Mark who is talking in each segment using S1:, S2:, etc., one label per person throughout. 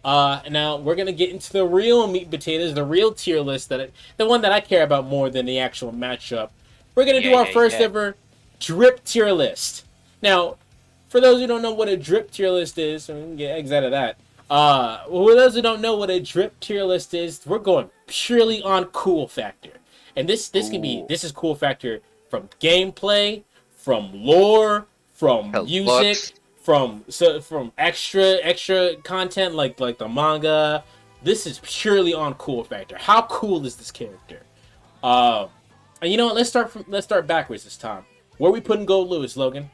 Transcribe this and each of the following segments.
S1: Now we're gonna get into the real meat and potatoes, the real tier list the one that I care about more than the actual matchup. We're gonna do our first ever drip tier list. Now, for those who don't know what a drip tier list is, so we can get eggs out of that. For those who don't know what a drip tier list is, we're going purely on cool factor, and this is cool factor from gameplay, from lore, from music, from extra content like the manga. This is purely on cool factor. How cool is this character? And you know what? Let's start backwards this time. Where are we putting Goldlewis, Logan?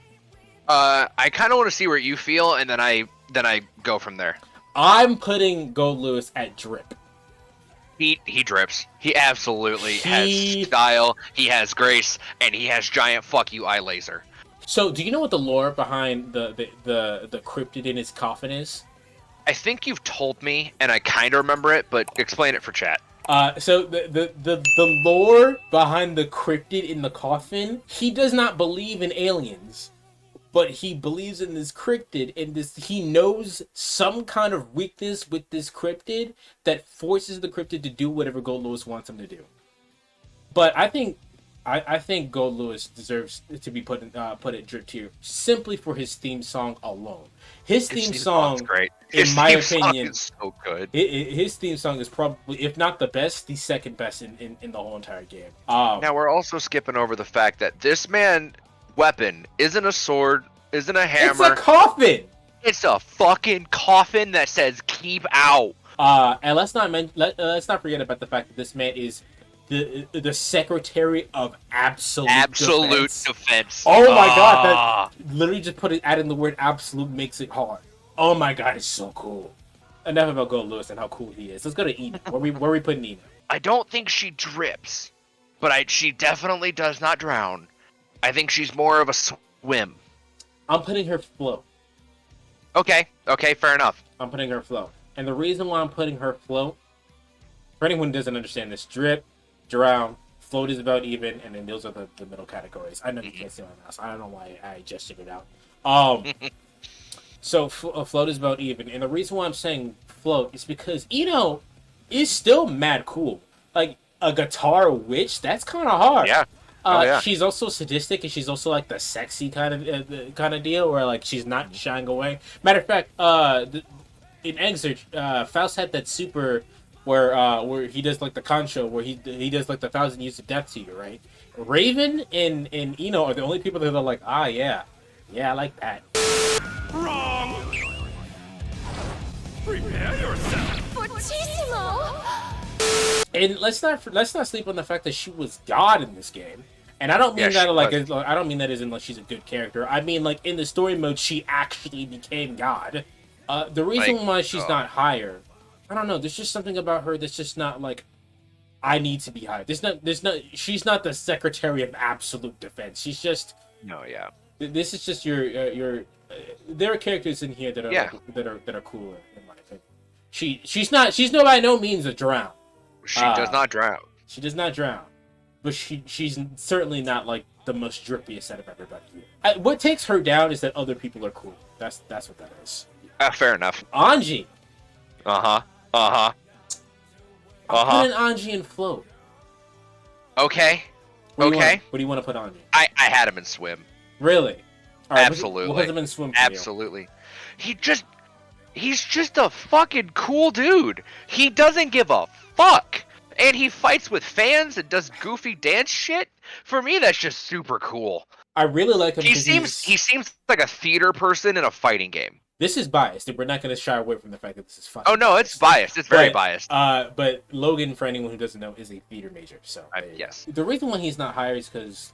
S2: I kind of want to see where you feel, and then I go from there.
S1: I'm putting Goldlewis at drip.
S2: He drips. He absolutely has style. He has grace, and he has giant fuck you eye laser.
S1: So, do you know what the lore behind the cryptid in his coffin is?
S2: I think you've told me, and I kind of remember it, but explain it for chat.
S1: So the lore behind the cryptid in the coffin, he does not believe in aliens, but he believes in this cryptid, and he knows some kind of weakness with this cryptid that forces the cryptid to do whatever Goldlewis wants him to do. But I think Goldlewis deserves to be put at drip tier simply for his theme song alone. His theme song,
S2: great.
S1: In my opinion,
S2: is so good.
S1: His theme song is probably, if not the best, the second best in the whole entire game.
S2: Now we're also skipping over the fact that this man weapon isn't a sword, isn't a hammer.
S1: It's a coffin.
S2: It's a fucking coffin that says "keep out."
S1: And let's not forget about the fact that this man is the secretary of absolute defense. Oh my god, that literally just adding the word absolute makes it hard. Oh my god, it's so cool. Enough about Goldlewis and how cool he is. Let's go to Ina. Where we putting Ina?
S2: I don't think she drips, but she definitely does not drown. I think she's more of a swim.
S1: I'm putting her float.
S2: Okay, fair enough.
S1: I'm putting her float. And the reason why I'm putting her float, for anyone who doesn't understand this, drip, drown, float is about even, and then those are the middle categories. I know you can't see my mouse. I don't know why I gestured it out. So float is about even, and the reason why I'm saying float is because Ino is still mad cool. Like a guitar witch, that's kind of hard.
S2: Yeah. Yeah.
S1: She's also sadistic, and she's also like the sexy kind of deal, where like she's not shying away. Matter of fact, in Exerg, Faust had that super where he does like the concho, where he does like the 1,000 years of death to you, right? Raven and Ino are the only people that are like, yeah, I like that.
S3: Wrong! Prepare yourself!
S4: Fortissimo!
S1: And let's not sleep on the fact that she was God in this game. And I don't mean that I don't mean that as in like she's a good character. I mean like in the story mode she actually became God. The reason why she's not higher, I don't know. There's just something about her that's just not like I need to be higher. She's not the secretary of absolute defense. She's just This is just your. There are characters in here that are cooler in my opinion. She's no by no means a drown.
S2: She does not drown.
S1: She does not drown, but she's certainly not like the most drippiest out of everybody here. What takes her down is that other people are cool. That's what that is.
S2: Fair enough.
S1: Anji.
S2: I'm
S1: putting Anji in float.
S2: Okay.
S1: What do you want to put Anji?
S2: I had him in swim.
S1: Really? Right,
S2: absolutely.
S1: What him in swim for
S2: absolutely. You? He's just a fucking cool dude. He doesn't give a fuck. And he fights with fans and does goofy dance shit. For me, that's just super cool.
S1: I really like him.
S2: He seems like a theater person in a fighting game.
S1: This is biased, and we're not going to shy away from the fact that this is fun.
S2: Oh no, it's biased. It's very biased.
S1: But Logan, for anyone who doesn't know, is a theater major. So
S2: yes.
S1: The reason why he's not higher is because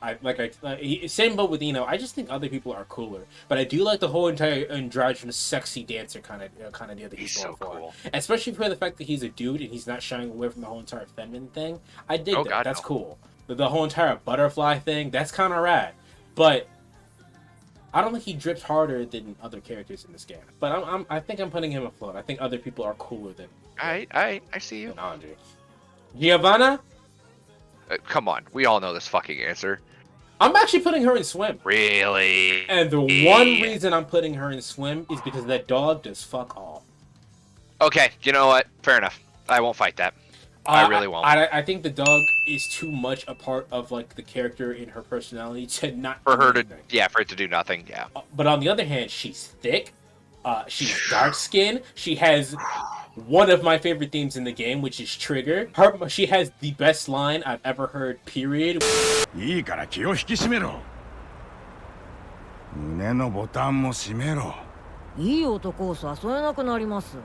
S1: same boat with Ino. I just think other people are cooler, but I do like the whole entire androgynous, sexy dancer kind of deal that he's going for. Cool. Especially for the fact that he's a dude and he's not shying away from the whole entire feminine thing. I dig that. God, that's cool. The whole entire butterfly thing. That's kind of rad, but I don't think he drips harder than other characters in this game. But I think I'm putting him afloat. I think other people are cooler than.
S2: I see you.
S1: Anji. Giovanna?
S2: Come on, we all know this fucking answer.
S1: I'm actually putting her in swim.
S2: Really?
S1: And the one reason I'm putting her in swim is because that dog does fuck all.
S2: Okay, you know what? Fair enough. I won't fight that. I really won't.
S1: I think the dog is too much a part of like the character in her personality to not
S2: For
S1: do
S2: her to,
S1: anything.
S2: for it to do nothing, yeah.
S1: But on the other hand, she's thick. She's dark skinned. She has one of my favorite themes in the game, which is Trigger. She has the best line I've ever heard. Period.
S3: いいから気を引き締めろ。胸のボタンも閉めろ。
S4: いい男を誘えなくなります。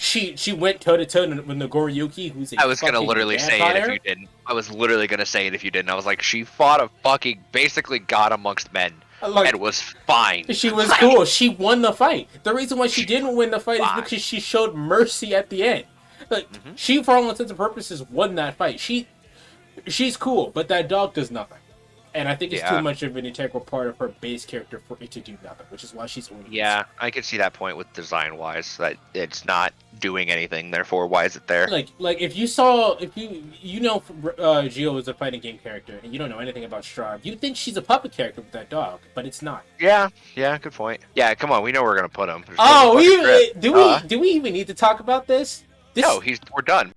S1: She went toe to toe with Nagoriyuki, who's a
S2: I was gonna literally say it if you didn't. I was literally gonna say it if you didn't. I was like, she fought a fucking basically god amongst men, and was fine.
S1: She was cool. She won the fight. The reason why she didn't win the fight is because she showed mercy at the end. Like she, for all intents and purposes, won that fight. She's cool, but that dog does nothing. And I think it's too much of an integral part of her base character for it to do nothing, which is why she's only.
S2: Yeah, I could see that point with design-wise, that it's not doing anything. Therefore, why is it there?
S1: Like if you know Gio is a fighting game character, and you don't know anything about Strive, you think she's a puppet character with that dog, but it's not.
S2: Yeah, good point. Yeah, come on, we know where we're gonna put him.
S1: Do we even need to talk about this?
S2: No, we're done.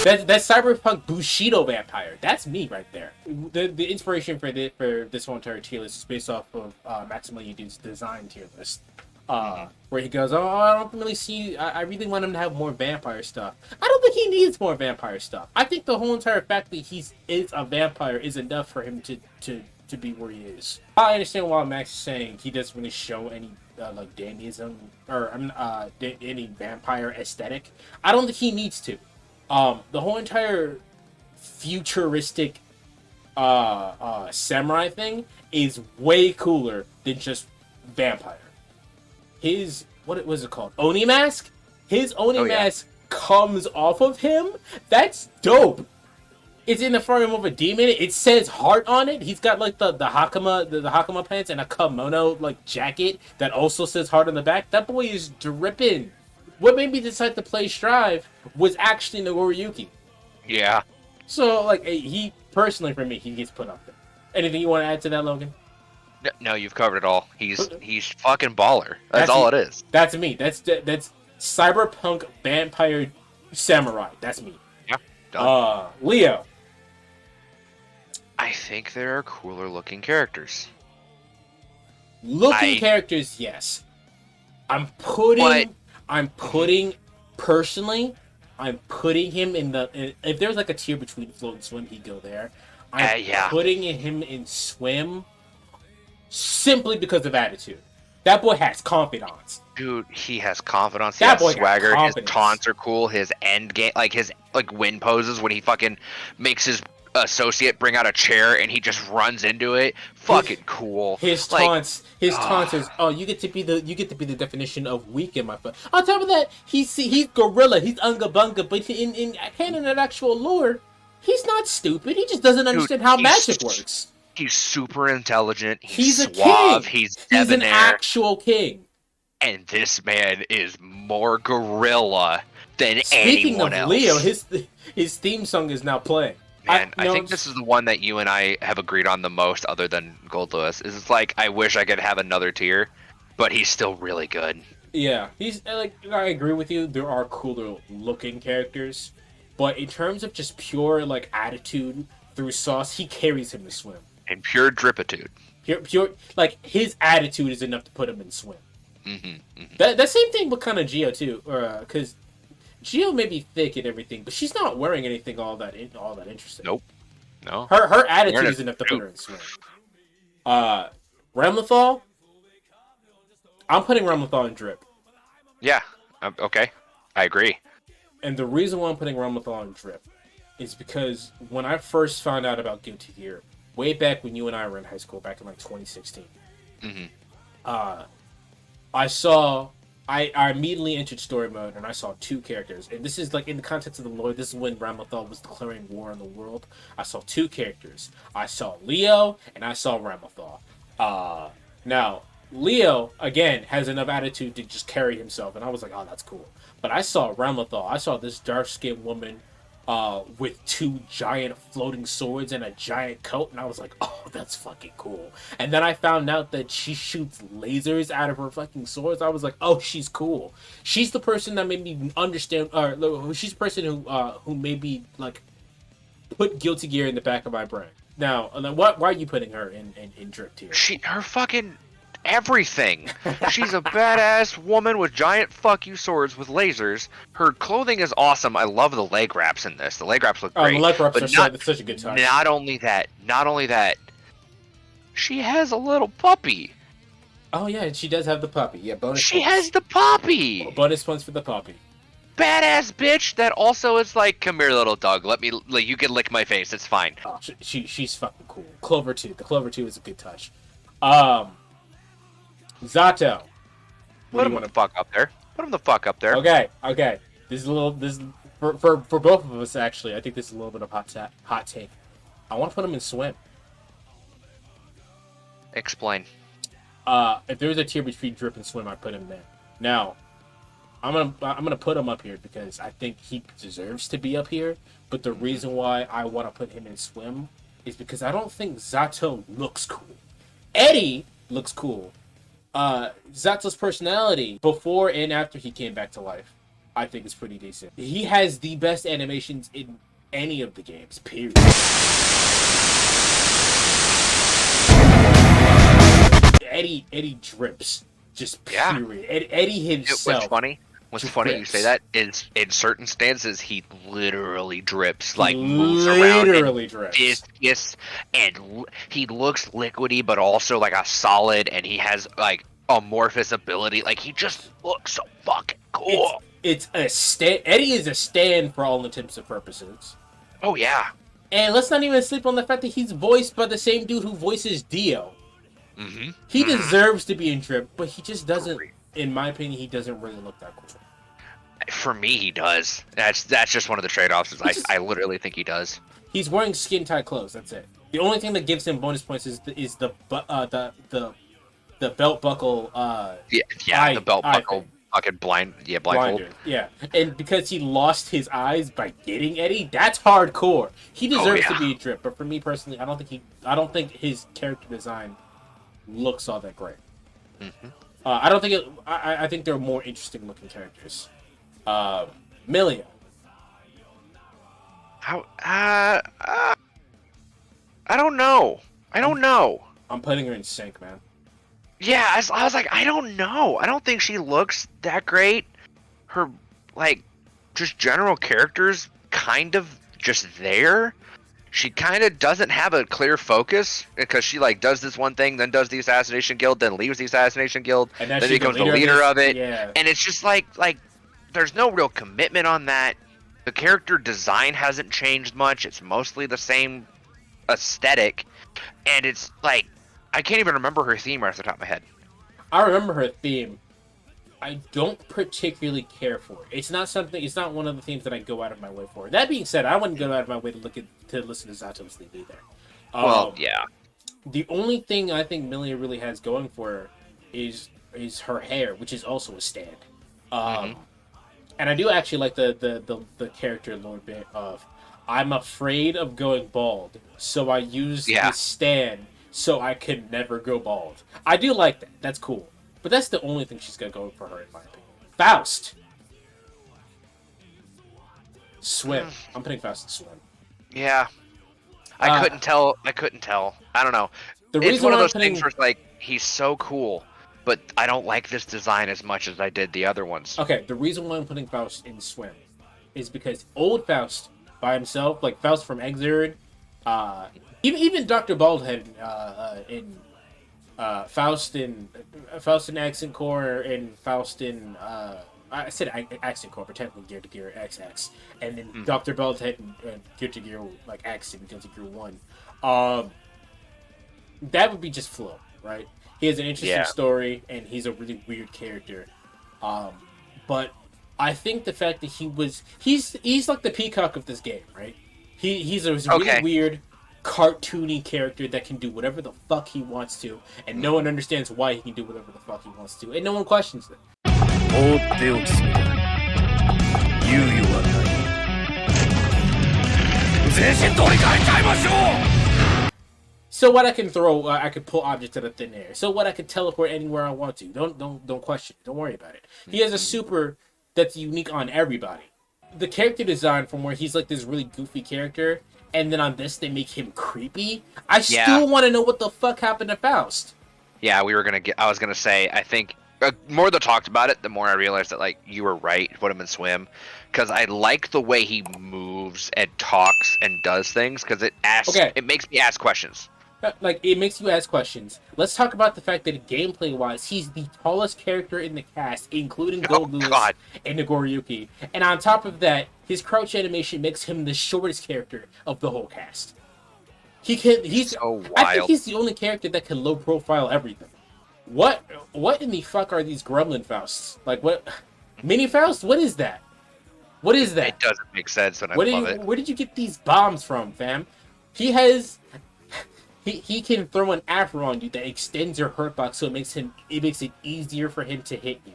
S1: That's cyberpunk Bushido vampire. That's me right there. The inspiration for this whole entire tier list is based off of Maximilian Dude's design tier list, where he goes, "Oh, I don't really see. I really want him to have more vampire stuff. I don't think he needs more vampire stuff. I think the whole entire fact that he is a vampire is enough for him to be where he is. I understand why Max is saying he doesn't really show any like dandyism or any vampire aesthetic. I don't think he needs to. The whole entire futuristic samurai thing is way cooler than just vampire. His, what was it called? Oni mask? His Oni mask comes off of him? That's dope. It's in the form of a demon. It says heart on it. He's got like the Hakama pants and a kimono like jacket that also says heart on the back. That boy is dripping. What made me decide to play Strive was actually Nagoriyuki.
S2: Yeah.
S1: So, like, he, personally for me, he gets put up there. Anything you want to add to that, Logan?
S2: No, you've covered it all. He's fucking baller. That's all it is.
S1: That's me. That's cyberpunk vampire samurai. That's me.
S2: Yeah. Done.
S1: Leo.
S2: I think there are cooler looking characters.
S1: Characters, yes. I'm putting him in the. If there's like a tier between float and swim, he'd go there. I'm putting him in swim simply because of attitude. That boy has confidence.
S2: Dude, he has confidence. He has swagger. His taunts are cool. His end game, like his win poses when he fucking makes his associate bring out a chair and he just runs into it. Fucking cool.
S1: His taunts is, oh, you get to be the definition of weak in my foot. On top of that, he's gorilla. He's unga bunga, but in canon and actual lore, he's not stupid. He just doesn't understand how magic works.
S2: He's super intelligent.
S1: He's
S2: suave.
S1: A king.
S2: He's debonair.
S1: He's an actual king.
S2: And this man is more gorilla than
S1: Speaking
S2: anyone
S1: of
S2: else.
S1: Leo, his theme song is now playing.
S2: Man, I think this is the one that you and I have agreed on the most, other than Goldlewis. Is it's like, I wish I could have another tier, but he's still really good.
S1: Yeah, he's like, I agree with you. There are cooler looking characters, but in terms of just pure like attitude through sauce, he carries him to swim.
S2: And pure dripitude.
S1: Pure like his attitude is enough to put him in swim.
S2: Mm-hmm.
S1: That same thing with kind of Gio too, because Gio may be thick and everything, but she's not wearing anything all that interesting.
S2: Nope. No.
S1: Her attitude is enough to put her in swim. Ramlethal, I'm putting Ramlethal in drip.
S2: Yeah. Okay. I agree.
S1: And the reason why I'm putting Ramlethal in drip is because when I first found out about Guilty Gear, way back when you and I were in high school, back in like 2016, I immediately entered story mode and I saw two characters. And this is like in the context of the lore, this is when Ramlethal was declaring war on the world. I saw two characters. I saw Leo and I saw Ramlethal. Now, Leo, again, has enough attitude to just carry himself. And I was like, oh, that's cool. But I saw Ramlethal. I saw this dark-skinned woman with 2 giant floating swords and a giant coat, and I was like, oh, that's fucking cool. And then I found out that she shoots lasers out of her fucking swords. I was like, oh, she's cool. She's the person that made me understand, or she's the person who made me like put Guilty Gear in the back of my brain. Now, why are you putting her in drip tier?
S2: Her fucking everything. She's a badass woman with giant fuck you swords with lasers. Her clothing is awesome. I love the leg wraps in this. The leg wraps look great.
S1: The leg wraps are such a good touch.
S2: Not only that, she has a little puppy.
S1: Oh yeah, she does have the puppy. Yeah, bonus.
S2: She has the puppy.
S1: Bonus points for the puppy.
S2: Badass bitch that also is like, come here, little dog. You can lick my face. It's fine.
S1: Oh, she's fucking cool. Clover 2. The Clover 2 is a good touch. Zato.
S2: Put him the fuck up there. Put him the fuck up there.
S1: Okay. This is for both of us actually. I think this is a little bit of hot take. I want to put him in swim.
S2: Explain.
S1: If there was a tier between drip and swim, I'd put him there. Now, I'm gonna put him up here because I think he deserves to be up here. But the reason why I want to put him in swim is because I don't think Zato looks cool. Eddie looks cool. Zato's personality before and after he came back to life, I think is pretty decent. He has the best animations in any of the games. Period. Eddie drips. Just period. Yeah. Eddie himself.
S2: What's funny you say that is in certain stances he literally drips, like moves around and drips. And he looks liquidy but also like a solid, and he has like amorphous ability. Like he just looks so fucking cool.
S1: It's a stand. Eddie is a stand for all intents and purposes.
S2: Oh yeah.
S1: And let's not even sleep on the fact that he's voiced by the same dude who voices Dio.
S2: Mm-hmm.
S1: He deserves to be in drip, but he just doesn't. In my opinion, he doesn't really look that cool.
S2: For me, he does. That's just one of the trade-offs. I literally think he does.
S1: He's wearing skin-tight clothes. That's it. The only thing that gives him bonus points is the belt buckle.
S2: The belt buckle. Fucking blindfold.
S1: Yeah, and because he lost his eyes by getting Eddie, that's hardcore. He deserves to be a drip, but for me personally, I don't think his character design looks all that great.
S2: Mm-hmm.
S1: I think there are more interesting looking characters. Millia.
S2: I don't know.
S1: I'm putting her in sync, man.
S2: Yeah, I was like, I don't know. I don't think she looks that great. Her, like, just general character's kind of just there. She kind of doesn't have a clear focus because she, like, does this one thing, then does the Assassination Guild, then leaves the Assassination Guild, then becomes the leader of it.
S1: Yeah.
S2: And it's just like, there's no real commitment on that. The character design hasn't changed much. It's mostly the same aesthetic. And it's like, I can't even remember her theme right off the top of my head.
S1: I remember her theme. I don't particularly care for it. It's not one of the themes that I go out of my way for. That being said, I wouldn't go out of my way to listen to Zato's theme either.
S2: Well, yeah.
S1: The only thing I think Millia really has going for her is her hair, which is also a stand. And I do actually like the character a little bit of, I'm afraid of going bald, so I use the stand so I can never go bald. I do like that. That's cool. But that's the only thing she's got going for her, in my opinion. Faust. Swim. I'm putting Faust in swim.
S2: Yeah. I couldn't tell. I don't know. It's one of those things where it's like, he's so cool, but I don't like this design as much as I did the other ones.
S1: Okay, the reason why I'm putting Faust in swim is because old Faust by himself, like Faust from Exerd, even Dr. Baldhead in Faust in Accent Core and Faust in I said Accent Core, but technically Gear to Gear XX, and then Dr. Baldhead and Gear to Gear like X and Gear to Gear 1. That would be just flow, right? He has an interesting story, and he's a really weird character. But I think the fact that he's like the peacock of this game, right? He's a really weird, cartoony character that can do whatever the fuck he wants to, and no one understands why he can do whatever the fuck he wants to, and no one questions it.
S3: 全身取り替えちゃいましょう。
S1: So what I can throw, I could pull objects out of thin air. So what I can teleport anywhere I want to. Don't question it. Don't worry about it. He has a super that's unique on everybody. The character design from where he's like this really goofy character, and then on this they make him creepy. I still want to know what the fuck happened to Faust.
S2: Yeah, I was gonna say, I think more that talked about it, the more I realized that like you were right, put him in swim, because I like the way he moves and talks and does things, because it makes me ask questions.
S1: Like, it makes you ask questions. Let's talk about the fact that gameplay-wise, he's the tallest character in the cast, including Goldlewis and Nagoriyuki. And on top of that, his crouch animation makes him the shortest character of the whole cast. He's so wild. I think he's the only character that can low-profile everything. What in the fuck are these Gremlin Fausts? Like, what? Mini Faust? What is that? What is that?
S2: It doesn't make sense, and I love it.
S1: Where did you get these bombs from, fam? He can throw an afro on you that extends your hurt box, so it makes it easier for him to hit you.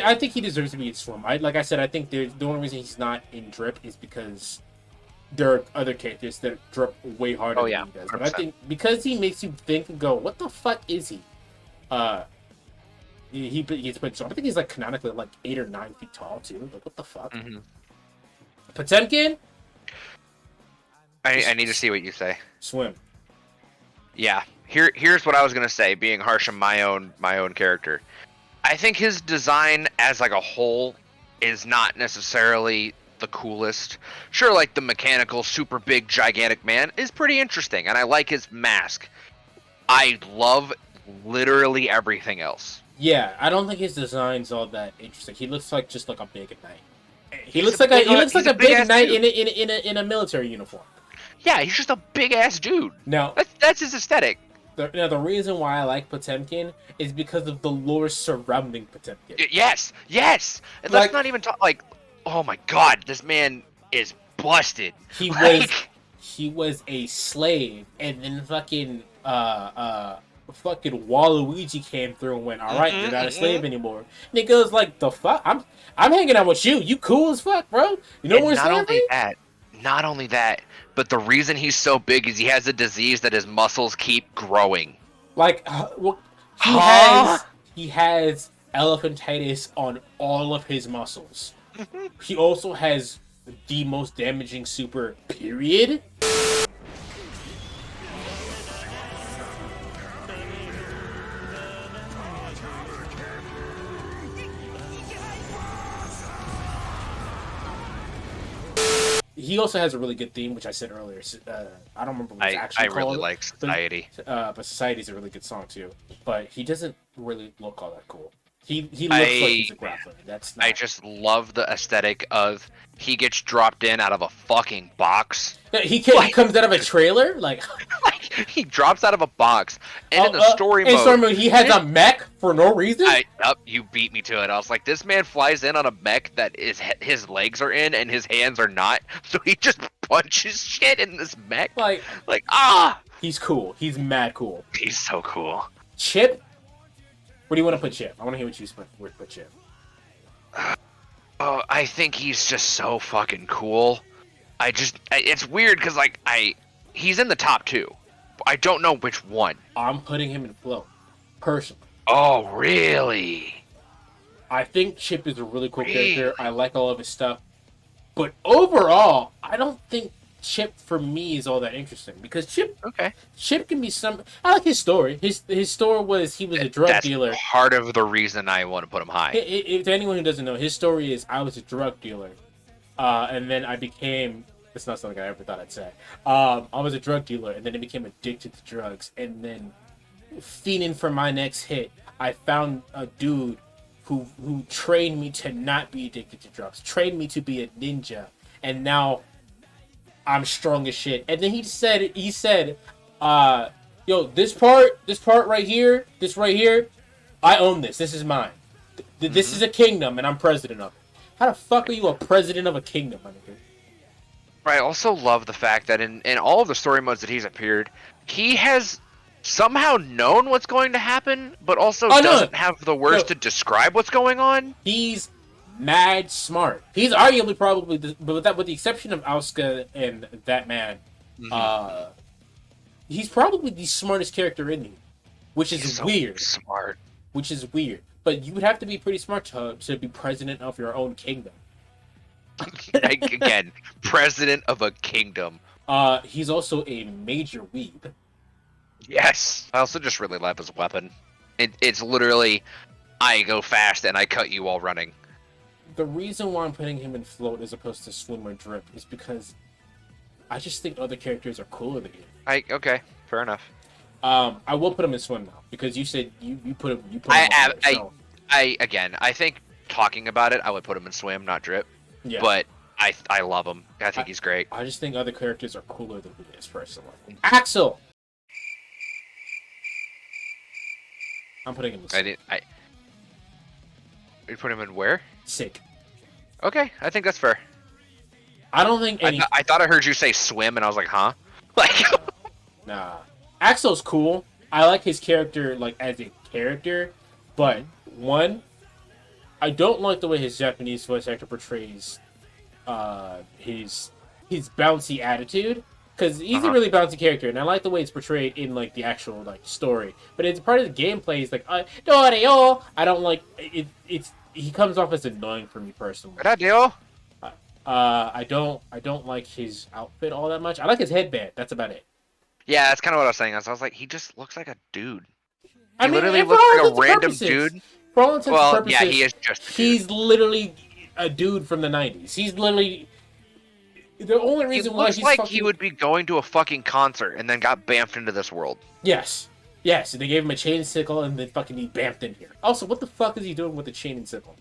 S1: I think he deserves to be in swim. Like I said, I think the only reason he's not in drip is because there are other characters that drip way harder than he does. 100%. But I think because he makes you think and go, "What the fuck is he?" He's pretty strong. I think he's like canonically like 8 or 9 feet tall too. Like, what the fuck? Mm-hmm. Potemkin.
S2: I need to see what you say.
S1: Swim.
S2: Yeah, here's what I was gonna say. Being harsh on my own character, I think his design as like a whole is not necessarily the coolest. Sure, like the mechanical, super big, gigantic man is pretty interesting, and I like his mask. I love literally everything else.
S1: Yeah, I don't think his design's all that interesting. He looks like just like a big knight. He looks like a big knight in a military uniform.
S2: Yeah, he's just a big ass dude.
S1: Now
S2: that's his aesthetic.
S1: The reason why I like Potemkin is because of the lore surrounding Potemkin.
S2: Yes. And let's not even talk like, oh my god, this man is busted.
S1: He was a slave, and then fucking Waluigi came through and went, all right, you're not a slave anymore. And he goes like, the fuck? I'm hanging out with you. You cool as fuck, bro. You know what I'm saying?
S2: Not only that, but the reason he's so big is he has a disease that his muscles keep growing.
S1: Like, he has elephantitis on all of his muscles. He also has the most damaging super, period. He also has a really good theme, which I said earlier. I don't remember what it's actually called. I really
S2: like Society.
S1: But Society's a really good song, too. But he doesn't really look all that cool. He looks like he's a grappler. I
S2: just love the aesthetic of he gets dropped in out of a fucking box.
S1: He comes out of a trailer? Like
S2: he drops out of a box. And in the story mode...
S1: he has a mech for no reason?
S2: You beat me to it. I was like, this man flies in on a mech that his legs are in and his hands are not. So he just punches shit in this mech. He's
S1: cool. He's mad cool.
S2: He's so cool.
S1: Chipp? Where do you want to put Chipp? I want to hear what you put Chipp.
S2: I think he's just so fucking cool. It's weird because he's in the top 2. I don't know which one.
S1: I'm putting him in flow, personally.
S2: Oh, really?
S1: I think Chipp is a really cool character. I like all of his stuff. But overall, I don't think Chipp for me is all that interesting because Chipp can be I like his story. His story was he was a drug dealer.
S2: That's part of the reason I want to put him high.
S1: To anyone who doesn't know, his story is I was a drug dealer, and then I became. It's not something I ever thought I'd say. I was a drug dealer, and then I became addicted to drugs, and then fiending for my next hit, I found a dude who trained me to not be addicted to drugs, trained me to be a ninja, and now I'm strong as shit. And then he said, yo, this part right here, I own this. This is mine. This is a kingdom, and I'm president of it. How the fuck are you a president of a kingdom, my nigga?
S2: I also love the fact that in all of the story modes that he's appeared, he has somehow known what's going to happen, but also doesn't have the words to describe what's going on.
S1: He's mad smart. He's arguably probably, with the exception of Asuka and that man, he's probably the smartest character in here, which is weird.
S2: Smart.
S1: Which is weird. But you would have to be pretty smart to be president of your own kingdom.
S2: Again, president of a kingdom.
S1: He's also a major weeb.
S2: Yes. I also just really love his weapon. It's literally, I go fast and I cut you while running.
S1: The reason why I'm putting him in float as opposed to swim or drip is because I just think other characters are cooler than him.
S2: Okay, fair enough.
S1: I will put him in swim now because you said you put him.
S2: I think talking about it, I would put him in swim, not drip.
S1: Yeah.
S2: But I love him. I think he's great.
S1: I just think other characters are cooler than he is personally. Axel. I'm putting him in swim.
S2: You put him in where?
S1: Sick.
S2: Okay, I think that's fair.
S1: I don't think any.
S2: I thought I heard you say swim, and I was like, huh? Like.
S1: Nah. Axel's cool. I like his character, like, as a character, but, one, I don't like the way his Japanese voice actor portrays his bouncy attitude, because he's a really bouncy character, and I like the way it's portrayed in, like, the actual, like, story. But it's part of the gameplay, he's like, I don't like, he comes off as annoying for me personally. I don't like his outfit all that much. I like his headband, that's about it.
S2: Yeah, that's kind of what I was saying. I was like, he just looks like a dude.
S1: I mean,
S2: literally looks like a random dude.
S1: For all intents and purposes,
S2: yeah, he is just a dude.
S1: He's literally a dude from the 90s. He's literally the only reason why he's
S2: like
S1: fucking...
S2: he would be going to a fucking concert and then got bamfed into this world.
S1: Yes. And they gave him a chain and sickle and then fucking he bamfed in here. Also, what the fuck is he doing with the chain and sickle?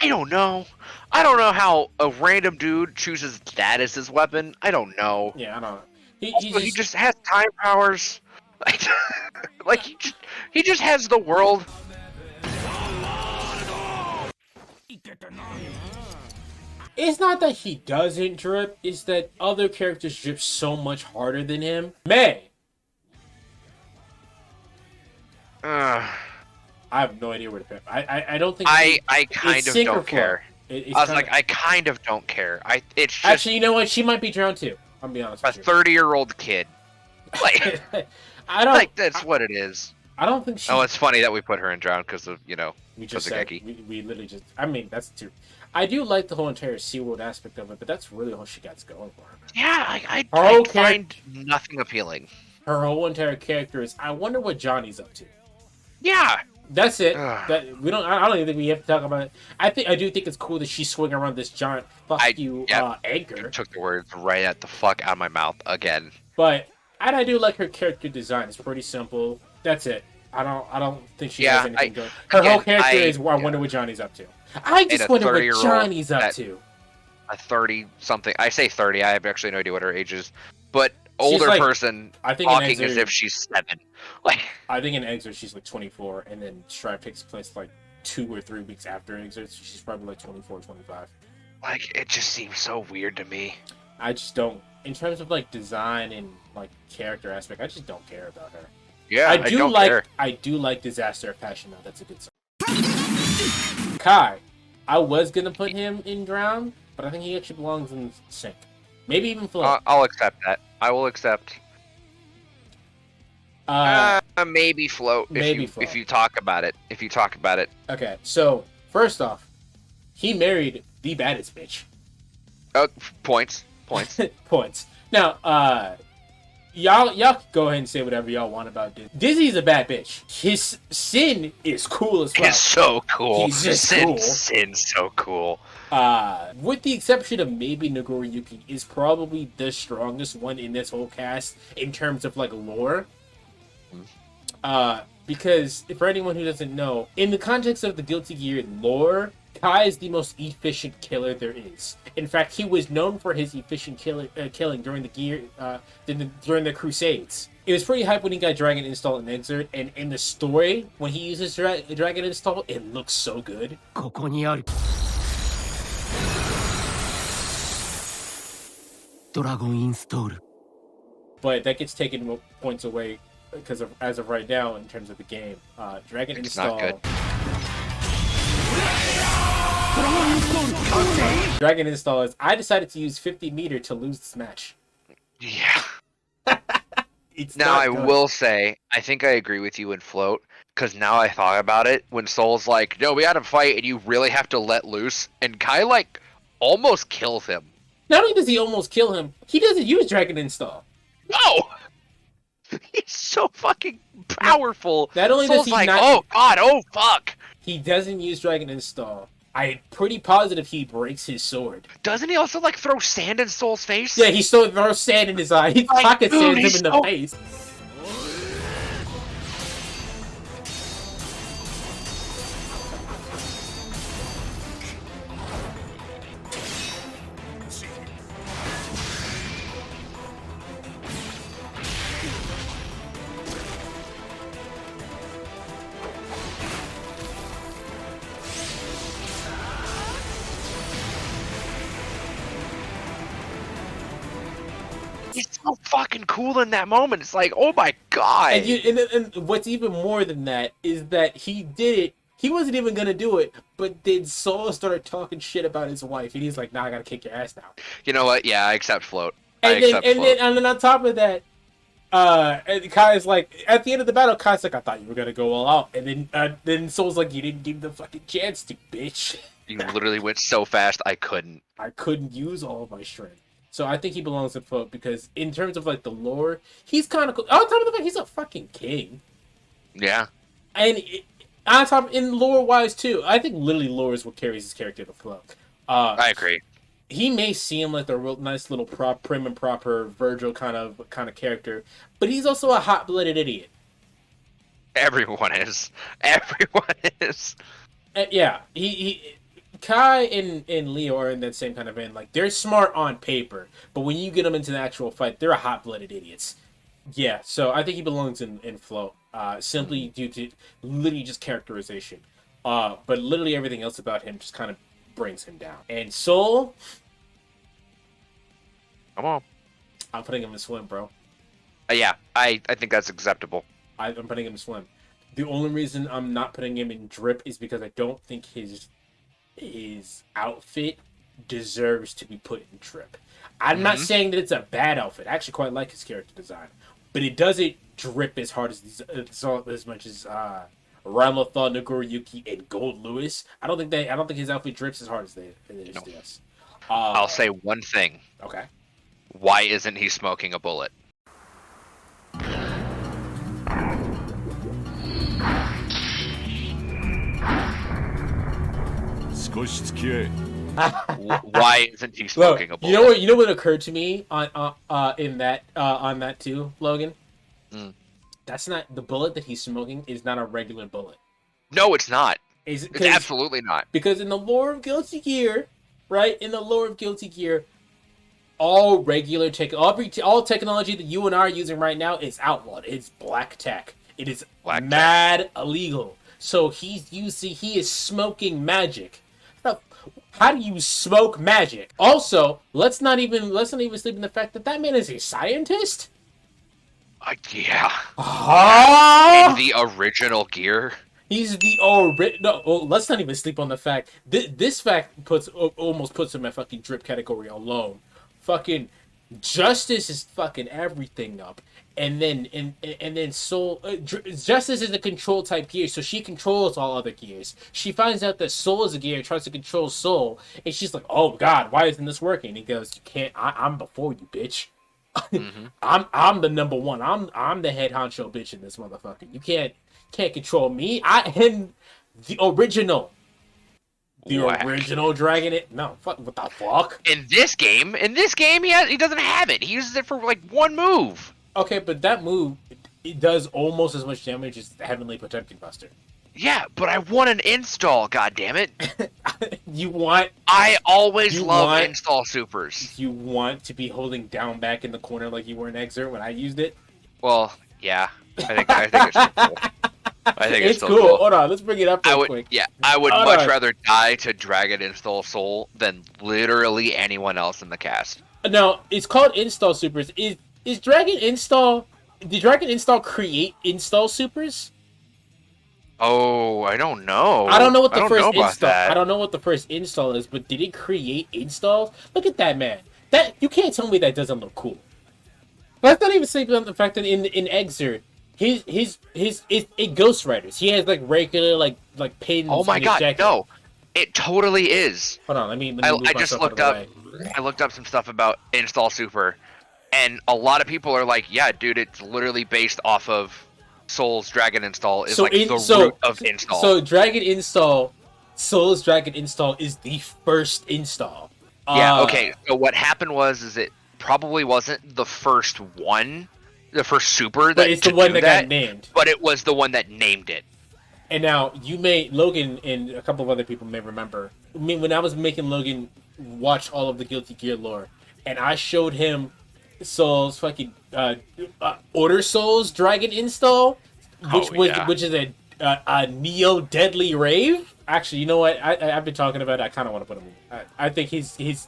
S2: I don't know. I don't know how a random dude chooses that as his weapon. I don't know.
S1: Yeah, I don't know.
S2: He just has time powers. Like he just has the world.
S1: It's not that he doesn't drip, it's that other characters drip so much harder than him. May! I have no idea where to put him. I don't think...
S2: I kind of don't care. I kind of don't care. It's just...
S1: Actually, you know what? She might be drowned too. I'll be honest with you.
S2: A 30-year-old kid. Like,
S1: I don't...
S2: Like, that's what it is.
S1: I don't think she...
S2: Oh, it's funny that we put her in drown because of, we
S1: just said, we literally just... I mean, that's too... I do like the whole entire SeaWorld aspect of it, but that's really all she got going for her.
S2: Yeah, I find nothing appealing.
S1: Her whole entire character is, I wonder what Johnny's up to.
S2: Yeah.
S1: That's it. I don't even think we have to talk about it. I do think it's cool that she's swinging around this giant anchor.
S2: You took the words right at the fuck out of my mouth again.
S1: But I do like her character design. It's pretty simple. That's it. I don't think she has anything good. Her whole character is, I wonder what Johnny's up to. I just wonder what Johnny's up to.
S2: A 30-something. I say 30. I have actually no idea what her age is. But older person talking as if she's 7. Like,
S1: I think in Exit she's like 24, and then Strive takes place like 2 or 3 weeks after Exit, so she's probably like 24, 25.
S2: Like, it just seems so weird to me.
S1: I just don't, in terms of like design and like character aspect, I just don't care about her.
S2: Yeah, I don't care.
S1: I do like Disaster of Passion though. That's a good song. Kai, I was gonna put him in Drown, but I think he actually belongs in Sync. Maybe even Float.
S2: I'll accept that. I will accept. Maybe Float.
S1: Float.
S2: If you talk about it.
S1: Okay, so first off, he married the baddest bitch.
S2: Points.
S1: Points. Now, y'all go ahead and say whatever y'all want about Dizzy. Dizzy's a bad bitch. His Sin is cool as well.
S2: He's so cool.
S1: He's just cool.
S2: Sin's so cool.
S1: With the exception of maybe Nagoriyuki, is probably the strongest one in this whole cast in terms of like lore. Because for anyone who doesn't know, in the context of the Guilty Gear lore, Kai is the most efficient killer there is. In fact, he was known for his efficient killing during during the Crusades. It was pretty hype when he got Dragon Install in Exert, and in the story, when he uses Dragon Install, it looks so good. But that gets taken points away because of, as of right now, in terms of the game, Dragon Install.
S2: Not good.
S1: Dragon Install is, I decided to use 50 meter to lose this match.
S2: Yeah.
S1: It's
S2: Now, I
S1: good.
S2: will say, I think I agree with you in Float, because now I thought about it, when Soul's like, no, we had to fight, and you really have to let loose, and Kai, like, almost kills him.
S1: Not only does he almost kill him, he doesn't use Dragon Install.
S2: No! He's so fucking powerful.
S1: Not only
S2: Soul's
S1: does he
S2: like,
S1: not...
S2: oh god, oh fuck!
S1: He doesn't use Dragon Install. I'm pretty positive he breaks his sword.
S2: Doesn't he also, like, throw sand in Soul's face?
S1: Yeah, he still throws sand in his eye. He
S2: Like,
S1: pocket sands
S2: dude,
S1: him in the
S2: so-
S1: face.
S2: He's so fucking cool in that moment. It's like, oh my god!
S1: And what's even more than that is that he did it. He wasn't even gonna do it, but then Soul started talking shit about his wife, and he's like, "Nah, I gotta kick your ass now."
S2: You know what? Yeah, I accept Float.
S1: And then on top of that, and Kai's like, at the end of the battle, Kai's like, "I thought you were gonna go all out," and then Soul's like, "You didn't give the fucking chance to, bitch."
S2: You literally went so fast, I couldn't.
S1: I couldn't use all of my strength. So I think he belongs in Float because in terms of like the lore, he's kind of cool. On top of the fact, he's a fucking king.
S2: Yeah.
S1: And on top, in lore wise too, I think literally lore is what carries his character to Float.
S2: I agree.
S1: He may seem like a real nice little prim and proper Virgil kind of character, but he's also a hot-blooded idiot.
S2: Everyone is. Everyone is.
S1: Yeah, he Kai and Leo are in that same kind of vein. Like, they're smart on paper, but when you get them into the actual fight, they're hot-blooded idiots. Yeah, so I think he belongs in Flow, simply due to literally just characterization. But literally everything else about him just kind of brings him down. And Soul,
S2: Come on.
S1: I'm putting him in Swim, bro.
S2: Yeah, I think that's acceptable.
S1: I'm putting him in Swim. The only reason I'm not putting him in Drip is because I don't think his outfit deserves to be put in Drip. I'm not saying that it's a bad outfit. I actually quite like his character design, but it doesn't drip as hard as much as Rambla, Nagoriyuki, and Goldlewis. I don't think his outfit drips as hard as it is. Yes.
S2: I'll say one thing.
S1: Okay.
S2: Why isn't he smoking a bullet? Why isn't he smoking a bullet?
S1: You know what occurred to me on that too, Logan? That's not the bullet that he's smoking is not a regular bullet.
S2: No, it's not.
S1: It's
S2: absolutely not.
S1: Because in the lore of Guilty Gear, right? In the lore of Guilty Gear, all technology that you and I are using right now is outlawed. It's black tech. It is mad illegal. So he is smoking magic. How do you smoke magic? Also, let's not even sleep in the fact that man is a scientist.
S2: Yeah. In the original Gear.
S1: He's the original. No, let's not even sleep on the fact. This fact almost puts him in fucking Drip category alone. Fucking Justice is fucking everything up, and then Soul. Justice is a control type gear, so she controls all other gears. She finds out that Soul is a gear, tries to control Soul, and she's like, "Oh God, why isn't this working?" And he goes, "You can't. I'm before you, bitch. I'm the number one. I'm the head honcho bitch in this motherfucker. You can't control me. I am the original." Original Dragon. No, fuck. What the fuck?
S2: In this game, he doesn't have it. He uses it for like one move.
S1: Okay, but that move, it does almost as much damage as the Heavenly Potemkin Buster.
S2: Yeah, but I want an install. God damn it!
S1: I
S2: always love install supers.
S1: You want to be holding down back in the corner like you were in Exert when I used it.
S2: Well, yeah, I think it's still cool. I think it's still
S1: cool. Hold on, let's bring it up real quick.
S2: Yeah, I would much rather die to Dragon Install Soul than literally anyone else in the cast.
S1: No, it's called Install Supers. Is Dragon Install? Did Dragon Install create Install Supers?
S2: Oh, I don't know.
S1: I don't know what
S2: I
S1: the
S2: don't know
S1: first
S2: about
S1: install.
S2: that.
S1: I don't know what the first install is, but did it create installs? Look at that man. That you can't tell me that doesn't look cool. Let's not even say on the fact that in Exert, his it Ghost Riders. He has like regular like pins.
S2: Oh my
S1: in his
S2: god,
S1: jacket.
S2: no. It totally is.
S1: Hold on, let me move
S2: I just
S1: myself
S2: looked
S1: out
S2: up.
S1: of the way.
S2: I looked up some stuff about Install Super, and a lot of people are like, "Yeah, dude, it's literally based off of Soul's Dragon Install is like the root of install."
S1: So Dragon Install, Soul's Dragon Install is the first install.
S2: Yeah. Okay. So what happened was it probably wasn't the first one, the first super that.
S1: But it's the one that got named.
S2: But it was the one that named it.
S1: And now Logan and a couple of other people may remember. I mean, when I was making Logan watch all of the Guilty Gear lore, and I showed him Soul's fucking Order Soul's Dragon install, which is a Neo Deadly Rave. Actually, you know what? I've been talking about it. I kind of want to put him in. I think he's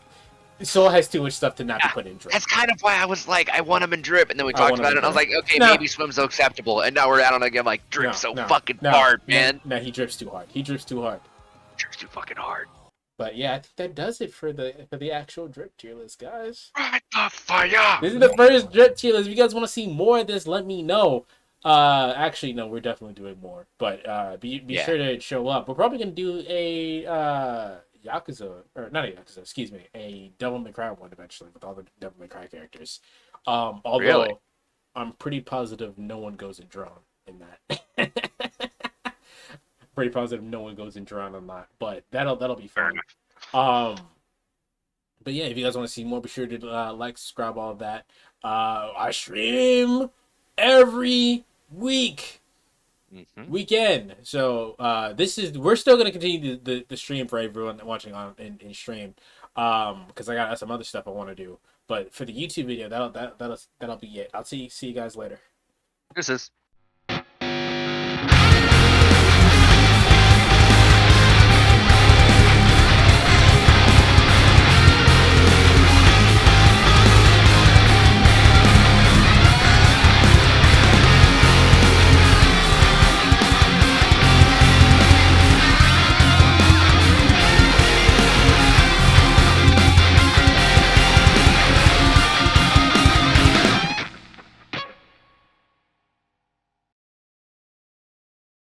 S1: Soul has too much stuff to not be put in Drip.
S2: That's kind of why I was like, I want him in Drip, and then we talked about it, and I was like, okay, maybe Swim's acceptable, and now we're out on again, like, Drip's fucking hard, man.
S1: No, he drips too hard. He drips too hard.
S2: Drip's too fucking hard.
S1: But yeah, I think that does it for the actual Drip tier list, guys.
S2: Right the fire!
S1: This is the first Drip tier list. If you guys want to see more of this, let me know. Actually, no, we're definitely doing more. But be sure to show up. We're probably gonna do a Yakuza, or not a Yakuza, excuse me, a Devil May Cry one eventually with all the Devil May Cry characters. Although really? I'm pretty positive no one goes in drone in that. Pretty positive no one goes in drone on that, but that'll be fun. But yeah, if you guys want to see more, be sure to like, subscribe, all of that. I stream every week. Weekend. So we're still gonna continue the stream for everyone watching on in stream, because I got some other stuff I want to do. But for the YouTube video, that'll be it. I'll see you guys later.
S2: This is